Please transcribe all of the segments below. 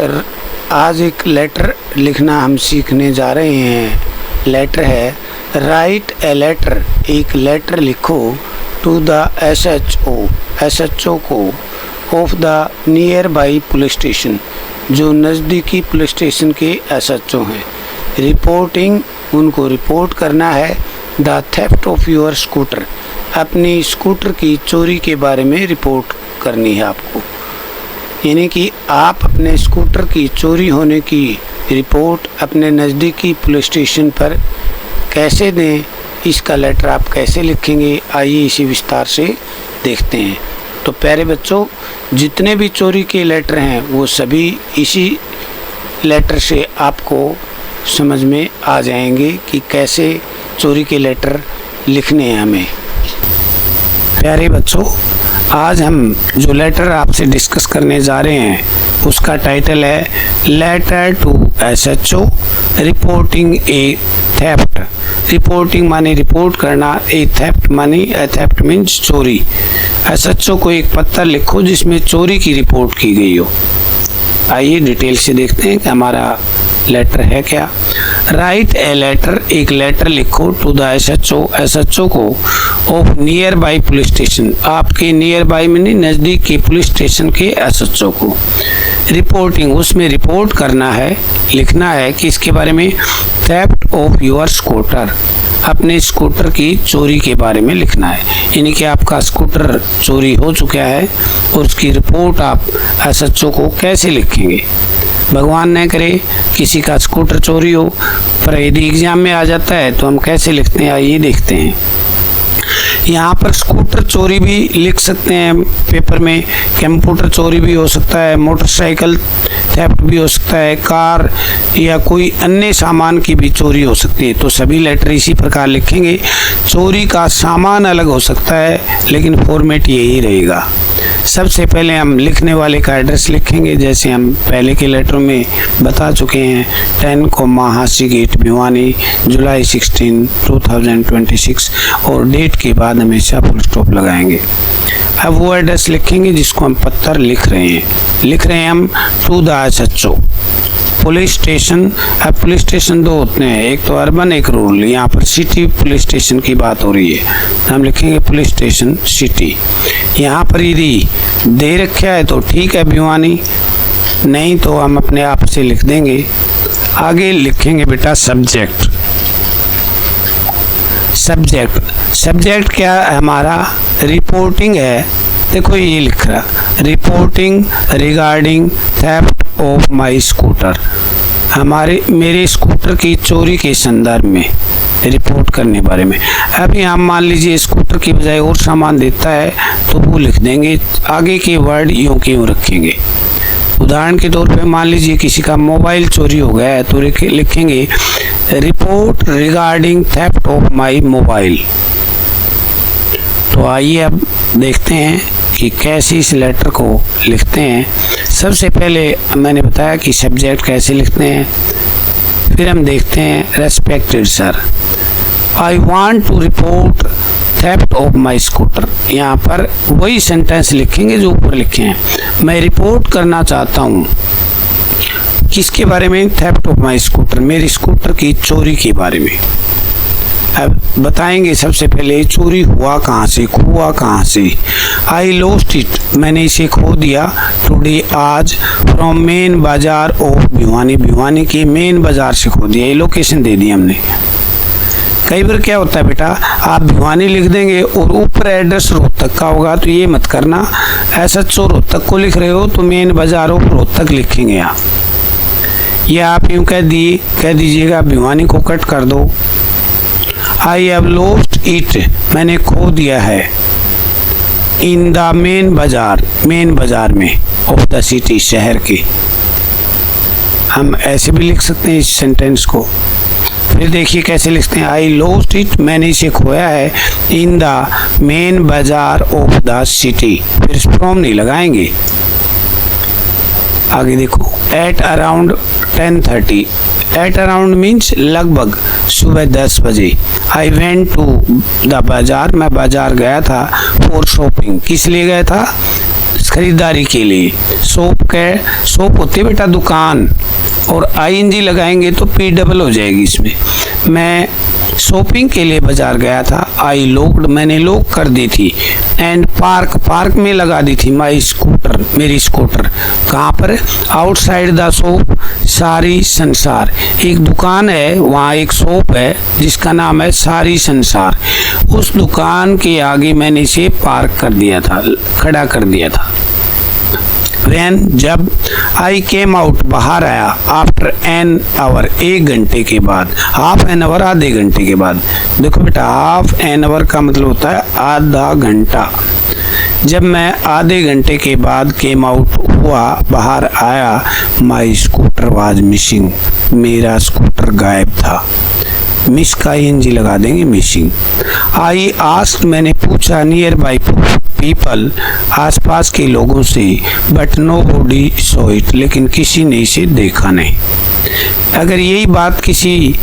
आज एक लेटर लिखना हम सीखने जा रहे हैं। लेटर है राइट ए लेटर, एक लेटर लिखो टू द SHO को of the near by police station, जो नज़दीकी पुलिस स्टेशन के SHO हैं। रिपोर्टिंग, उनको रिपोर्ट करना है the theft of your scooter, अपनी स्कूटर की चोरी के बारे में रिपोर्ट करनी है आपको। यानी कि आप अपने स्कूटर की चोरी होने की रिपोर्ट अपने नज़दीकी पुलिस स्टेशन पर कैसे दें, इसका लेटर आप कैसे लिखेंगे, आइए इसी विस्तार से देखते हैं। तो प्यारे बच्चों, जितने भी चोरी के लेटर हैं वो सभी इसी लेटर से आपको समझ में आ जाएंगे कि कैसे चोरी के लेटर लिखने हैं हमें। प्यारे बच्चों, आज हम जो लेटर आपसे डिस्कस करने जा रहे हैं उसका टाइटल है letter to SHO reporting a theft. Reporting माने रिपोर्ट करना, ए थेफ्ट माने थेफ्ट मीन्स चोरी। SHO को एक पत्र लिखो जिसमें चोरी की रिपोर्ट की गई हो। आइए डिटेल से देखते हैं कि हमारा लेटर है क्या। राइट ए लेटर, एक लेटर लिखो टू द SHO को of near by police station, आपके नियर बाई में नज़दीक के पुलिस स्टेशन के SHO को। रिपोर्टिंग, उसमें रिपोर्ट करना है, लिखना है कि इसके बारे में थेफ्ट ऑफ योर स्कूटर, अपने स्कूटर की चोरी के बारे में लिखना है। यानी कि आपका स्कूटर चोरी हो चुका है और उसकी रिपोर्ट आप SHO को कैसे लिखेंगे। भगवान न करे किसी का स्कूटर चोरी हो पर यदि एग्जाम में आ जाता है तो हम कैसे लिखते हैं, आइए देखते हैं। यहाँ पर स्कूटर चोरी भी लिख सकते हैं पेपर में, कंप्यूटर चोरी भी हो सकता है, मोटरसाइकिल थेफ्ट भी हो सकता है, कार या कोई अन्य सामान की भी चोरी हो सकती है। तो सभी लेटर इसी प्रकार लिखेंगे। चोरी का सामान अलग हो सकता है लेकिन फॉर्मेट यही रहेगा। सबसे पहले हम लिखने वाले का एड्रेस लिखेंगे, जैसे हम पहले के लेटरों में बता चुके हैं। 10 हासी गेट भिवानी, जुलाई 16, 2026 और डेट के बाद हमेशा फुल स्टॉप लगाएंगे। अब वो एड्रेस लिखेंगे जिसको हम पत्र लिख रहे हैं हम to the SHO police station. अब पुलिस स्टेशन दो होते हैं, एक तो अर्बन एक रूरल। यहाँ पर सिटी पुलिस स्टेशन की बात हो रही है, हम लिखेंगे पुलिस स्टेशन सिटी। यहाँ पर यदि दे रखा है तो ठीक है भिवानी, नहीं तो हम अपने आप से लिख देंगे। आगे लिखेंगे बेटा सब्जेक्ट क्या है हमारा, रिपोर्टिंग है। देखो ये लिख रहा, reporting regarding theft of my scooter, मेरे स्कूटर की चोरी के संदर्भ में रिपोर्ट करने बारे में। अभी हम मान लीजिए स्कूटर की बजाय और सामान देता है तो वो लिख देंगे, आगे के वर्ड यूँ के यूँ रखेंगे। उदाहरण के तौर पे मान लीजिए किसी का मोबाइल चोरी हो गया है तो लिखेंगे report regarding theft of my mobile. तो आइए अब देखते हैं कि कैसे इस लेटर को लिखते हैं। सबसे पहले मैंने बताया कि सब्जेक्ट कैसे लिखते हैं, फिर हम देखते हैं respected sir, I want to report theft of my scooter. यहाँ पर वही सेंटेंस लिखेंगे जो ऊपर लिखे हैं। मैं रिपोर्ट करना चाहता हूँ किसके बारे में, थेफ्ट ऑफ माई स्कूटर, मेरी स्कूटर की चोरी के बारे में। अब बताएंगे सबसे पहले चोरी हुआ कहाँ से, हुआ कहाँ से। आई लॉस्ट इट, मैंने इसे खो दिया, टुडे आज, from main bazaar of Bhiwani, Bhiwani के मेन बाजार से खो दिया। ये लोकेशन दे दी हमने। कई बार क्या होता है बेटा, आप भिवानी लिख देंगे और ऊपर एड्रेस रोहतक का होगा, तो ये मत करना। SHO रोहतक को लिख रहे हो तो मेन बाजार ऑफ रोहतक लिखेंगे आप, या आप यूँ कह दीजिएगा भिवानी को कट कर दो। आई हैव लॉस्ट इट, मैंने खो दिया है, इन द मेन बाजार में ऑफ द सिटी, शहर के। हम ऐसे भी लिख सकते हैं इस सेंटेंस को। फिर देखिए कैसे लिखते हैं, आई लॉस्ट इट, मैंने इसे खोया है, इन the main bazaar of the city. फिर फ्रॉम नहीं लगाएंगे। आगे देखो, eight around 10:30, at around means लगभग सुबह 10 बजे। आई वेंट टू द बाजार, मैं बाजार गया था, फॉर शॉपिंग, किस लिए गया था, खरीदारी के लिए। शॉप होती है बेटा दुकान, और ING लगाएंगे तो P डबल हो जाएगी इसमें। मैं शॉपिंग के लिए बाजार गया था। आई लॉक्ड, मैंने लॉक कर दी थी। एंड पार्क में लगा दी थी माई स्कूटर, मेरी स्कूटर। कहाँ पर? आउटसाइड द शॉप सारी संसार, एक दुकान है वहाँ, एक शॉप है जिसका नाम है सारी संसार। उस दुकान के आगे मैंने इसे पार्क कर दिया था, खड़ा कर दिया था। When, जब आई केम आउट, बाहर आया। आफ्टर एन आवर, 1 घंटे के बाद। हाफ एन आवर, आधे घंटे के बाद। देखो बेटा, हाफ एन आवर का मतलब होता है आधा घंटा। जब मैं आधे घंटे के बाद केम आउट हुआ, बाहर आया, माई स्कूटर वाज मिसिंग, मेरा स्कूटर गायब था। मिस का ING लगा देंगे, मिसिंग। आई आस्क्ड, मैंने पूछा, नियर बाई पीपल, आसपास के लोगों से, but nobody saw it, लेकिन किसी ने इसे देखा नहीं। अगर यही बात किसी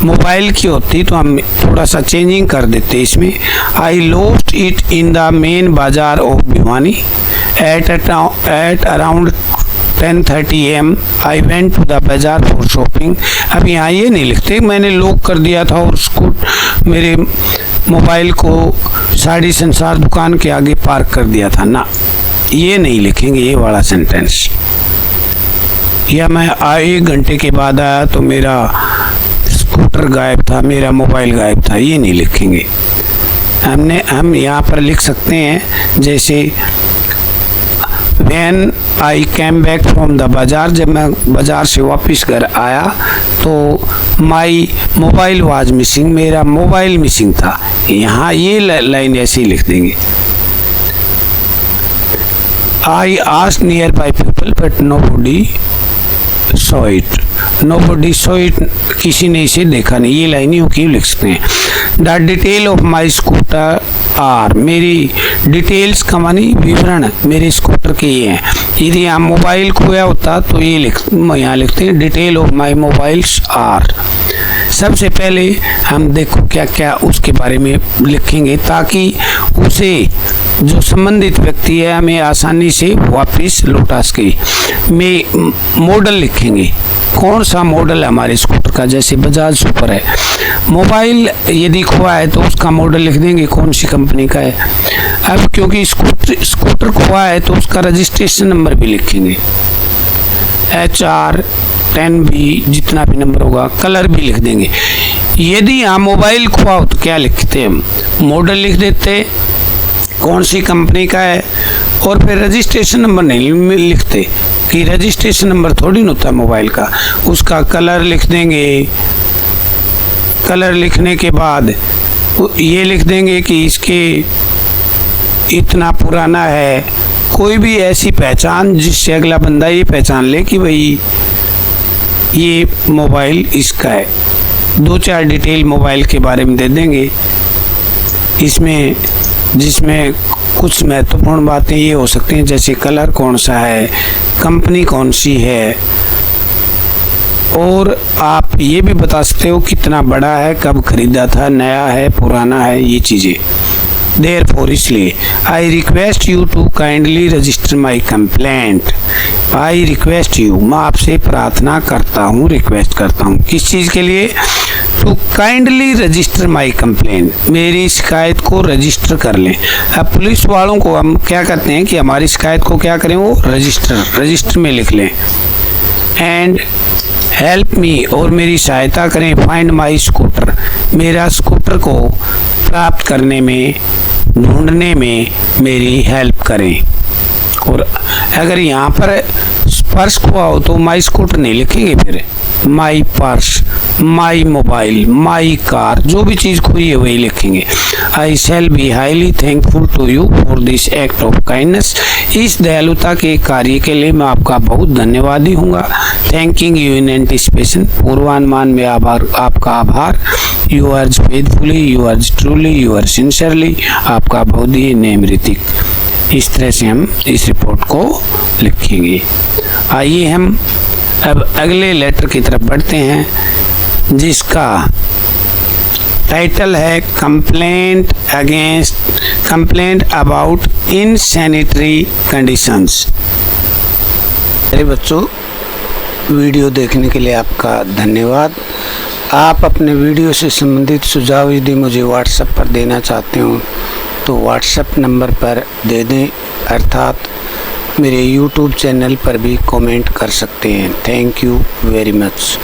मोबाइल की होती तो हम थोड़ा सा चेंजिंग कर देते इसमें। I lost it in the main bazaar of Bhiwani at around 10:30 AM। I went to the bazaar for shopping. अब यहाँ ये नहीं लिखते मैंने लॉक कर दिया था और उसको मेरे मोबाइल को सारी संसार दुकान के आगे पार्क कर दिया था, ना, ये नहीं लिखेंगे ये वाला सेंटेंस। या मैं 1 घंटे के बाद आया तो मेरा स्कूटर गायब था, मेरा मोबाइल गायब था, ये नहीं लिखेंगे। हम यहाँ पर लिख सकते हैं जैसे When I came back from the बाजार, जब मैं बाजार से वापस घर आया तो माई मोबाइल वाज मिसिंग, मेरा मोबाइल मिसिंग था। यहाँ ये लाइन ऐसे ही लिख देंगे। I asked near by people but nobody saw it, nobody saw it, किसी ने इसे देखा नहीं, ये लाइन ही क्यों लिख सकते हैं। The detail of my scooter are, मेरी डिटेल्स का मानी विवरण मेरे स्कूटर के ये हैं। यदि यहाँ मोबाइल खोया होता तो ये यहाँ लिखते हैं detail of my mobiles are. सबसे पहले हम देखो क्या क्या उसके बारे में लिखेंगे ताकि उसे जो संबंधित व्यक्ति है हमें आसानी से वापस लौटा सके। में मॉडल लिखेंगे, कौन सा मॉडल है हमारे स्कूटर का, जैसे बजाज सुपर है। मोबाइल यदि खोआ है तो उसका मॉडल लिख देंगे कौन सी कंपनी का है। अब क्योंकि स्कूटर खोआ है तो उसका रजिस्ट्रेशन नंबर भी लिखेंगे, HR 10B जितना भी नंबर होगा, कलर भी लिख देंगे। यदि यहाँ मोबाइल खोआ हो तो क्या लिखते हैं हम, मॉडल लिख देते कौन सी कंपनी का है, और फिर रजिस्ट्रेशन नंबर नहीं लिखते कि रजिस्ट्रेशन नंबर थोड़ी न होता मोबाइल का, उसका कलर लिख देंगे। कलर लिखने के बाद ये लिख देंगे कि इसके इतना पुराना है, कोई भी ऐसी पहचान जिससे अगला बंदा ये पहचान ले कि भाई ये मोबाइल इसका है। 2-4 डिटेल मोबाइल के बारे में दे देंगे इसमें, जिसमें कुछ महत्वपूर्ण बातें ये हो सकती हैं जैसे कलर कौन सा है, कंपनी कौन सी है, और आप ये भी बता सकते हो कितना बड़ा है, कब खरीदा था, नया है, पुराना है, ये चीज़ें। Therefore, इसलिए I request you to kindly register my complaint. I request you, मैं आपसे प्रार्थना करता हूँ, रिक्वेस्ट करता हूँ, किस चीज़ के लिए, to kindly register my complaint, मेरी शिकायत को रजिस्टर कर लें। अब पुलिस वालों को हम क्या कहते हैं कि हमारी शिकायत को क्या करें, वो रजिस्टर में लिख लें। एंड हेल्प मी, और मेरी सहायता करें, फाइंड माई स्कूटर, मेरा स्कूटर को प्राप्त करने में, ढूंढने में मेरी हेल्प करें। और अगर यहाँ पर पर्स खोआ हो तो माई स्कूटर नहीं लिखेंगे, फिर my purse, my mobile, my car, जो भी चीज़ खोई है वही लिखेंगे। I shall be highly thankful to you for this act of kindness, इस दयालुता के कार्य के लिए मैं आपका बहुत धन्यवादी हूँगा। थैंकिंग यू इन एंटिसिपेशन, पूर्वानुमान में आपका आभार। Yours faithfully, yours truly, yours sincerely, आपका बहुत ही नेम ऋतिक। इस तरह से हम इस रिपोर्ट को लिखेंगे। आइए हम अब अगले लेटर की तरफ बढ़ते हैं जिसका टाइटल है complaint about in sanitary conditions. मेरे बच्चों, वीडियो देखने के लिए आपका धन्यवाद। आप अपने वीडियो से संबंधित सुझाव यदि मुझे व्हाट्सएप पर देना चाहते हो तो व्हाट्सएप नंबर पर दे दें, अर्थात मेरे यूट्यूब चैनल पर भी कमेंट कर सकते हैं। Thank you very much.